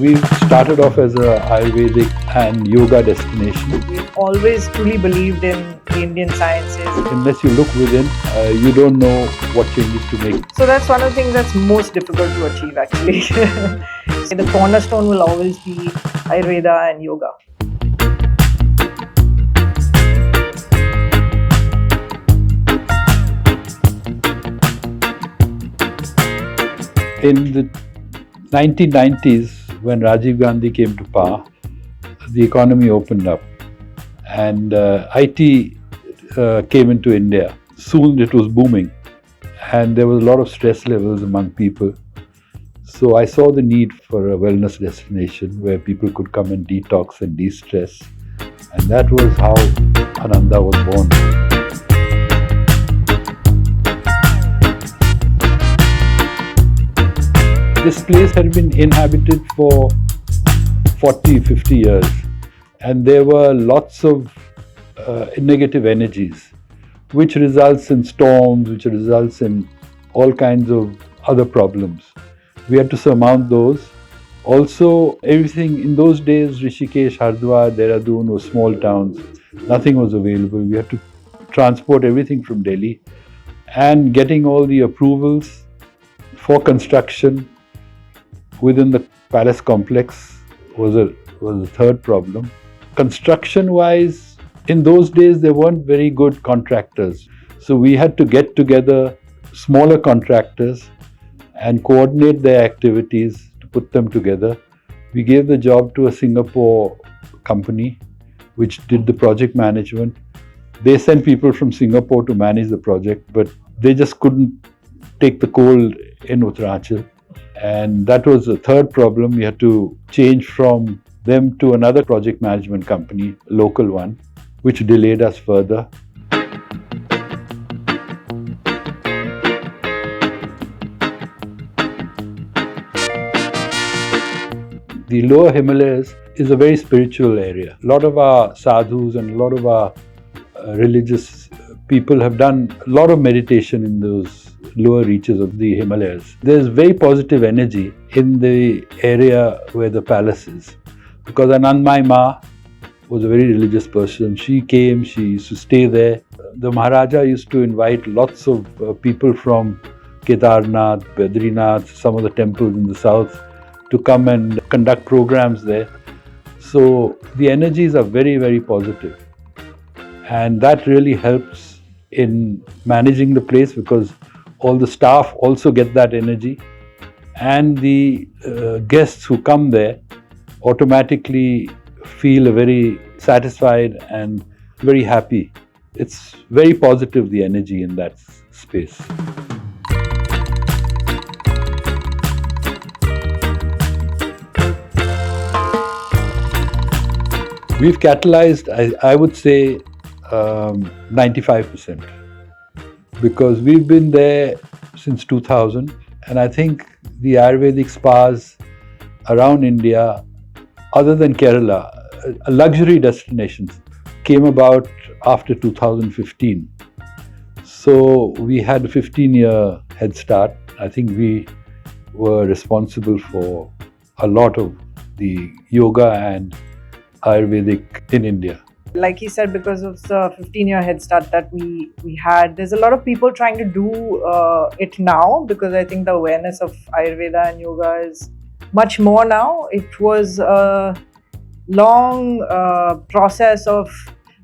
we started off as a Ayurvedic and yoga destination. We've always truly believed in the Indian sciences. Unless you look within, you don't know what changes to make. So that's one of the things that's most difficult to achieve actually. The cornerstone will always be Ayurveda and yoga. In the 1990s, when Rajiv Gandhi came to power, the economy opened up and IT came into India. Soon it was booming and there was a lot of stress levels among people. So I saw the need for a wellness destination where people could come and detox and de-stress. And that was how Ananda was born. This place had been inhabited for 40, 50 years and there were lots of negative energies which results in storms, which results in all kinds of other problems. We had to surmount those. Also, everything in those days, Rishikesh, Hardwar, Dehradun were small towns. Nothing was available. We had to transport everything from Delhi and getting all the approvals for construction within the palace complex was a third problem. Construction-wise, in those days there weren't very good contractors. So we had to get together smaller contractors and coordinate their activities to put them together. We gave the job to a Singapore company which did the project management. They sent people from Singapore to manage the project, but they just couldn't take the cold in Uttaranchal. And that was the third problem. We had to change from them to another project management company, a local one, which delayed us further. The lower Himalayas is a very spiritual area. A lot of our sadhus and a lot of our religious people have done a lot of meditation in those lower reaches of the Himalayas. There's very positive energy in the area where the palace is. Because Anandmai Ma was a very religious person. She came, she used to stay there. The Maharaja used to invite lots of people from Kedarnath, Badrinath, some of the temples in the south to come and conduct programs there. So the energies are very, very positive. And that really helps in managing the place because all the staff also get that energy. And the guests who come there automatically feel very satisfied and very happy. It's very positive, the energy in that space. We've catalyzed, I would say, 95%. Because we've been there since 2000 and I think the Ayurvedic spas around India, other than Kerala, luxury destinations came about after 2015. So we had a 15-year head start. I think we were responsible for a lot of the yoga and Ayurvedic in India. Like he said, because of the 15-year head start that we had, there's a lot of people trying to do it now because I think the awareness of Ayurveda and yoga is much more now. It was a long process of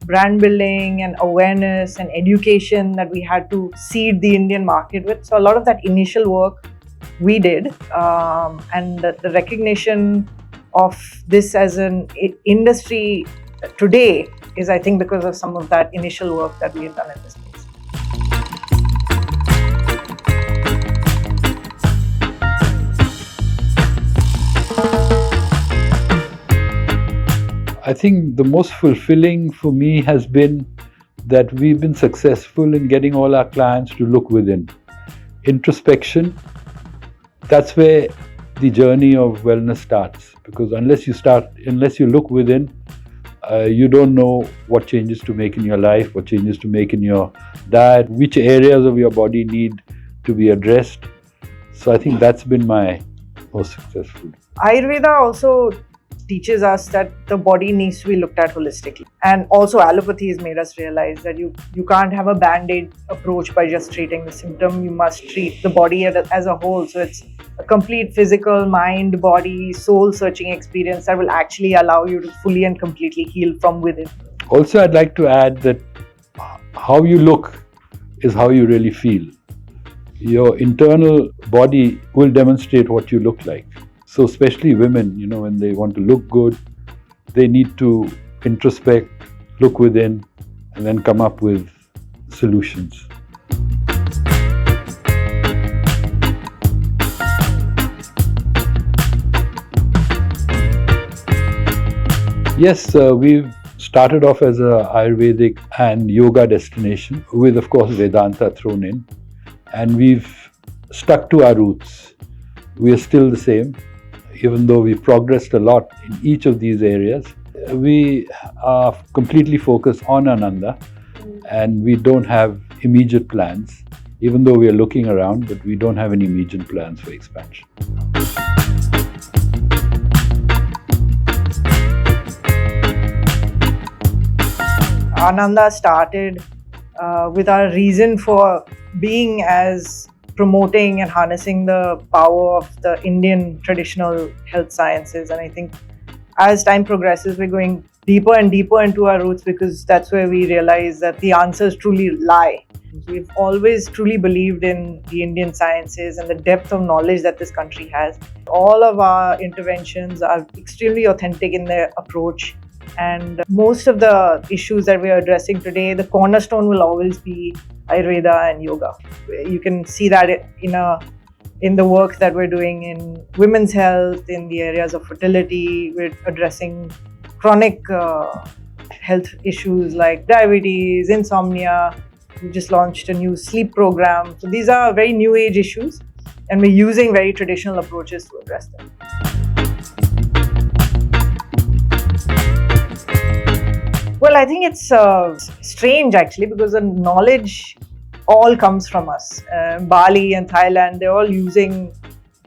brand building and awareness and education that we had to seed the Indian market with. So a lot of that initial work we did and the recognition of this as an industry today is, I think, because of some of that initial work that we have done in this space. I think the most fulfilling for me has been that we've been successful in getting all our clients to look within. Introspection, that's where the journey of wellness starts. Because unless you look within, you don't know what changes to make in your life, what changes to make in your diet, which areas of your body need to be addressed. So I think that's been my most successful. Ayurveda also teaches us that the body needs to be looked at holistically. And also allopathy has made us realize that you can't have a band-aid approach by just treating the symptom. You must treat the body as a whole. So it's a complete physical, mind, body, soul-searching experience that will actually allow you to fully and completely heal from within. Also, I'd like to add that how you look is how you really feel. Your internal body will demonstrate what you look like. So especially women, when they want to look good, they need to introspect, look within, and then come up with solutions. Yes, we've started off as a Ayurvedic and yoga destination with, of course, Vedanta thrown in. And we've stuck to our roots. We are still the same, even though we've progressed a lot in each of these areas. We are completely focused on Ananda, and we don't have immediate plans, even though we are looking around, but we don't have any immediate plans for expansion. Ananda started with our reason for being as promoting and harnessing the power of the Indian traditional health sciences. And I think as time progresses, we're going deeper and deeper into our roots, because that's where we realize that the answers truly lie. We've always truly believed in the Indian sciences and the depth of knowledge that this country has. All of our interventions are extremely authentic in their approach. And most of the issues that we are addressing today, the cornerstone will always be Ayurveda and yoga. You can see that in the work that we're doing in women's health, in the areas of fertility. We're addressing chronic health issues like diabetes, insomnia. We just launched a new sleep program. So these are very new age issues, and we're using very traditional approaches to address them. Well, I think it's strange actually, because the knowledge all comes from us. Bali and Thailand, they're all using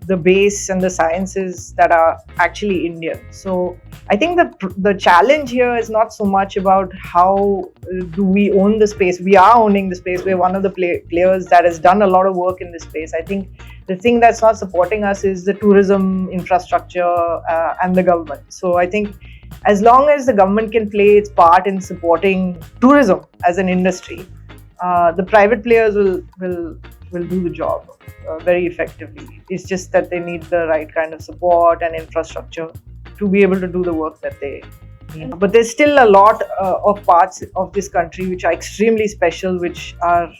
the base and the sciences that are actually Indian. So I think the challenge here is not so much about how do we own the space. We are owning the space. We're one of the players that has done a lot of work in this space. I think the thing that's not supporting us is the tourism infrastructure and the government. So I think as long as the government can play its part in supporting tourism as an industry, the private players will do the job very effectively. It's just that they need the right kind of support and infrastructure to be able to do the work that they need. But there's still a lot of parts of this country which are extremely special, which are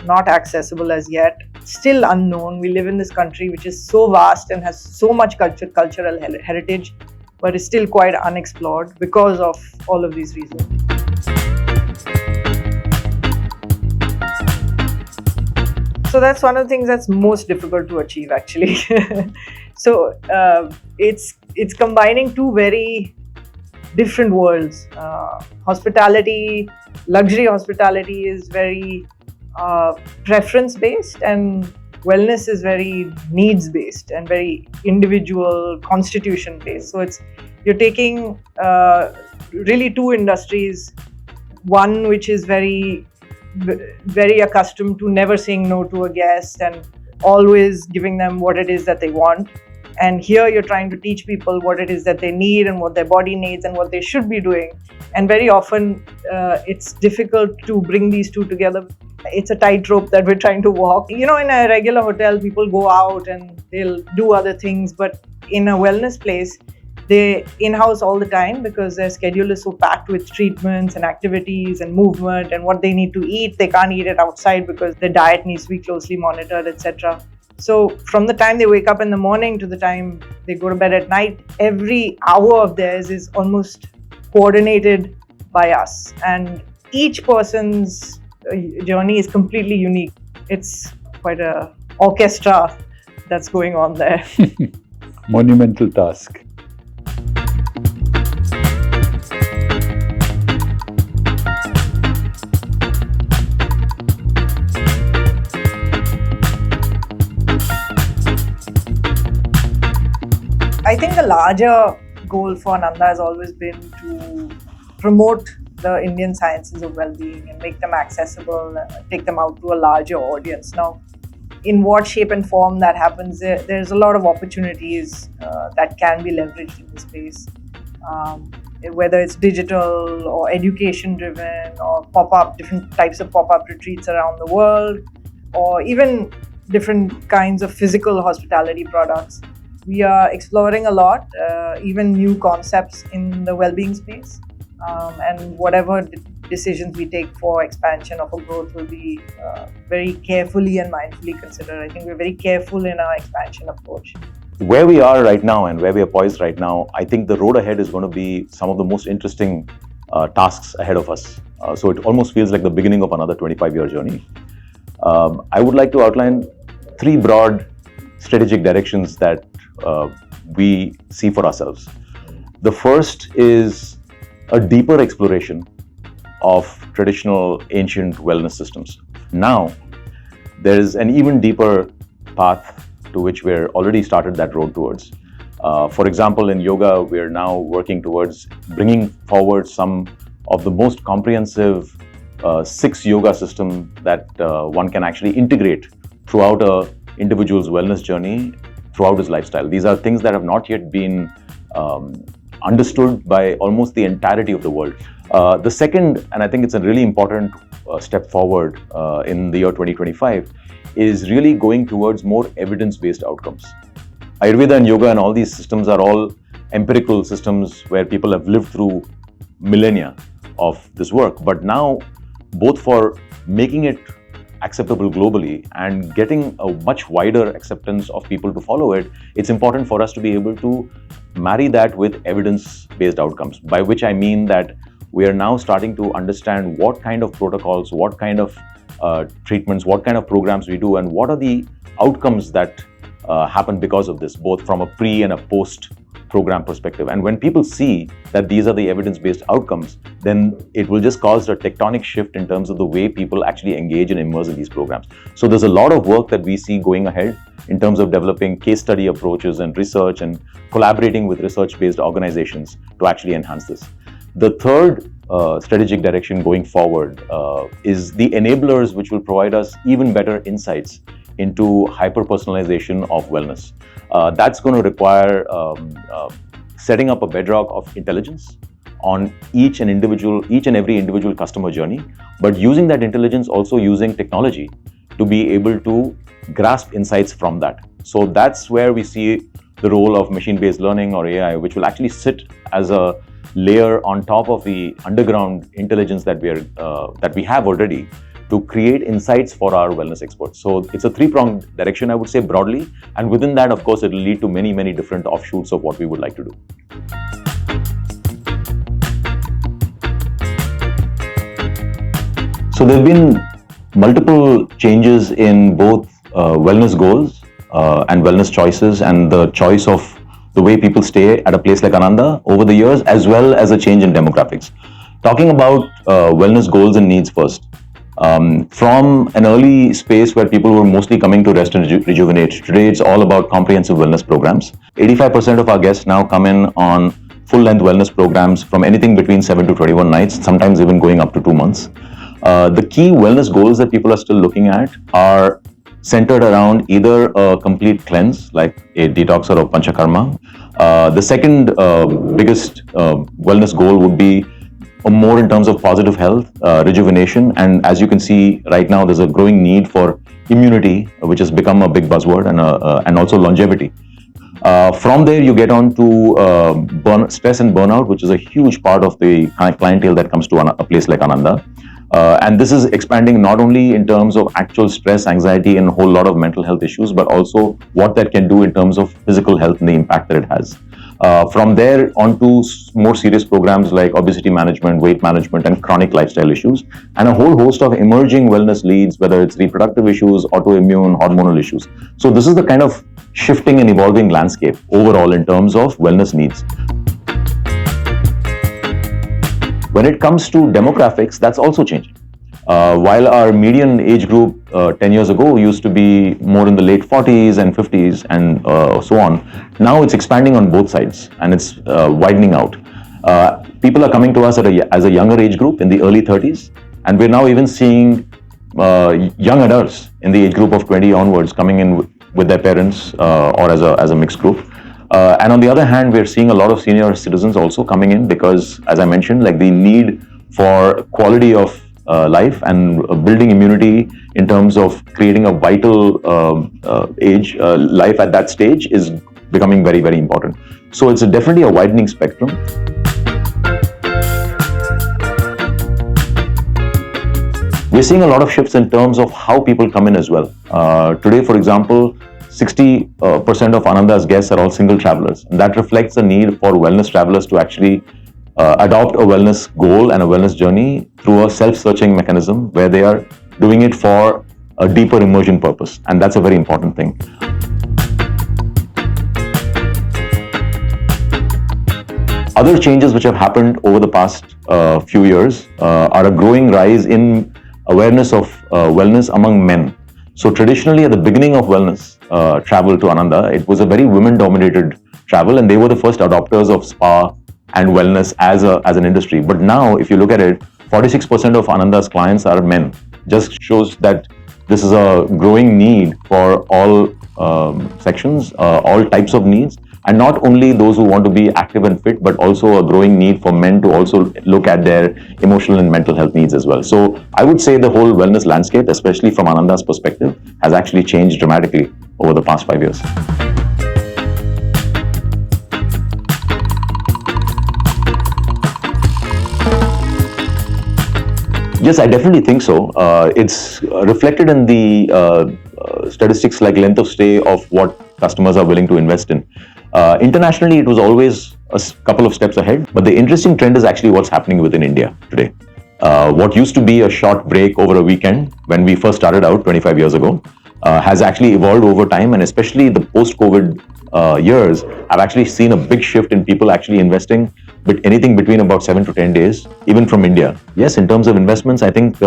not accessible as yet, still unknown. We live in this country which is so vast and has so much cultural heritage, but is still quite unexplored because of all of these reasons. So that's one of the things that's most difficult to achieve actually. So it's combining two very different worlds. Hospitality, luxury hospitality is very preference based, and wellness is very needs based and very individual constitution based. So you're taking really two industries, one which is very accustomed to never saying no to a guest and always giving them what it is that they want. And here you're trying to teach people what it is that they need and what their body needs and what they should be doing. And very often it's difficult to bring these two together. It's a tightrope that we're trying to walk. In a regular hotel, people go out and they'll do other things. But in a wellness place, they're in-house all the time because their schedule is so packed with treatments and activities and movement and what they need to eat. They can't eat it outside because their diet needs to be closely monitored, etc. So from the time they wake up in the morning to the time they go to bed at night, every hour of theirs is almost coordinated by us. And each person's journey is completely unique. It's quite an orchestra that's going on there. Monumental task. I think the larger goal for Ananda has always been to promote the Indian sciences of well-being and make them accessible, take them out to a larger audience. Now, in what shape and form that happens, there's a lot of opportunities that can be leveraged in this space. Whether it's digital or education driven or different types of pop-up retreats around the world, or even different kinds of physical hospitality products. We are exploring a lot, even new concepts in the well-being space. And whatever decisions we take for expansion or for growth will be very carefully and mindfully considered. I think we're very careful in our expansion approach. Where we are right now and where we are poised right now, I think the road ahead is going to be some of the most interesting tasks ahead of us. So it almost feels like the beginning of another 25-year journey. I would like to outline 3 broad strategic directions that we see for ourselves. The first is a deeper exploration of traditional ancient wellness systems. Now, there is an even deeper path to which we're already started that road towards. For example, in yoga, we're now working towards bringing forward some of the most comprehensive 6 yoga system that one can actually integrate throughout a individual's wellness journey, throughout his lifestyle. These are things that have not yet been understood by almost the entirety of the world. The second, and I think it's a really important step forward in the year 2025, is really going towards more evidence-based outcomes. Ayurveda and yoga and all these systems are all empirical systems where people have lived through millennia of this work. But now, both for making it acceptable globally and getting a much wider acceptance of people to follow it, it's important for us to be able to marry that with evidence-based outcomes, by which I mean that we are now starting to understand what kind of protocols, what kind of treatments, what kind of programs we do, and what are the outcomes that happen because of this, both from a pre and a post program perspective. And when people see that these are the evidence-based outcomes, then it will just cause a tectonic shift in terms of the way people actually engage and immerse in these programs. So there's a lot of work that we see going ahead in terms of developing case study approaches and research and collaborating with research-based organizations to actually enhance this. The third strategic direction going forward is the enablers which will provide us even better insights into hyper-personalization of wellness. That's going to require setting up a bedrock of intelligence on each and every individual customer journey, but using that intelligence also using technology to be able to grasp insights from that. So that's where we see the role of machine-based learning or AI, which will actually sit as a layer on top of the underground intelligence that we have already, to create insights for our wellness experts. So it's a 3-pronged direction, I would say, broadly. And within that, of course, it will lead to many, many different offshoots of what we would like to do. So there have been multiple changes in both wellness goals and wellness choices, and the choice of the way people stay at a place like Ananda over the years, as well as a change in demographics. Talking about wellness goals and needs first. From an early space where people were mostly coming to rest and rejuvenate, today it's all about comprehensive wellness programs. 85% of our guests now come in on full-length wellness programs from anything between 7 to 21 nights, sometimes even going up to 2 months. The key wellness goals that people are still looking at are centered around either a complete cleanse, like a detox or a panchakarma. The second biggest wellness goal would be more in terms of positive health, rejuvenation, and as you can see right now, there's a growing need for immunity, which has become a big buzzword, and also longevity. From there, you get on to stress and burnout, which is a huge part of the clientele that comes to a place like Ananda. And this is expanding not only in terms of actual stress, anxiety, and a whole lot of mental health issues, but also what that can do in terms of physical health and the impact that it has. From there on to more serious programs like obesity management, weight management, and chronic lifestyle issues, and a whole host of emerging wellness leads, whether it's reproductive issues, autoimmune, hormonal issues. So this is the kind of shifting and evolving landscape overall in terms of wellness needs. When it comes to demographics, that's also changing. While our median age group 10 years ago used to be more in the late 40s and 50s and so on, now it's expanding on both sides and it's widening out. People are coming to us as a younger age group in the early 30s, and we're now even seeing young adults in the age group of 20 onwards coming in with their parents or as a mixed group. And on the other hand, we're seeing a lot of senior citizens also coming in because, as I mentioned, like the need for quality of life and building immunity in terms of creating a vital age life at that stage is becoming very, very important. So it's definitely a widening spectrum. We're seeing a lot of shifts in terms of how people come in as well. Today, for example, 60% of Ananda's guests are all single travelers. And that reflects the need for wellness travelers to actually adopt a wellness goal and a wellness journey through a self-searching mechanism where they are doing it for a deeper immersion purpose. And that's a very important thing. Other changes which have happened over the past few years are a growing rise in awareness of wellness among men. So traditionally, at the beginning of wellness travel to Ananda, it was a very women-dominated travel, and they were the first adopters of spa and wellness as an industry. But now, if you look at it, 46% of Ananda's clients are men. Just shows that this is a growing need for all sections, all types of needs. And not only those who want to be active and fit, but also a growing need for men to also look at their emotional and mental health needs as well. So I would say the whole wellness landscape, especially from Ananda's perspective, has actually changed dramatically over the past 5 years. Yes, I definitely think so. It's reflected in the statistics like length of stay of what customers are willing to invest in. Internationally, it was always a couple of steps ahead, but the interesting trend is actually what's happening within India today. What used to be a short break over a weekend when we first started out 25 years ago has actually evolved over time, and especially the post-COVID years have actually seen a big shift in people actually investing anything between about 7 to 10 days, even from India. Yes, in terms of investments, I think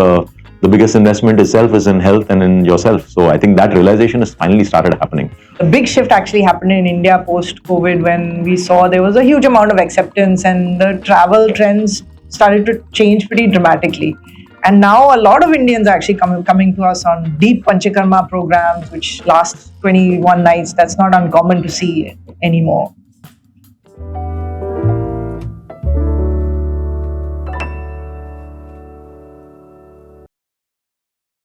the biggest investment itself is in health and in yourself. So I think that realization has finally started happening. The big shift actually happened in India post-COVID when we saw there was a huge amount of acceptance and the travel trends started to change pretty dramatically. And now a lot of Indians are actually coming to us on deep Panchakarma programs, which last 21 nights. That's not uncommon to see anymore.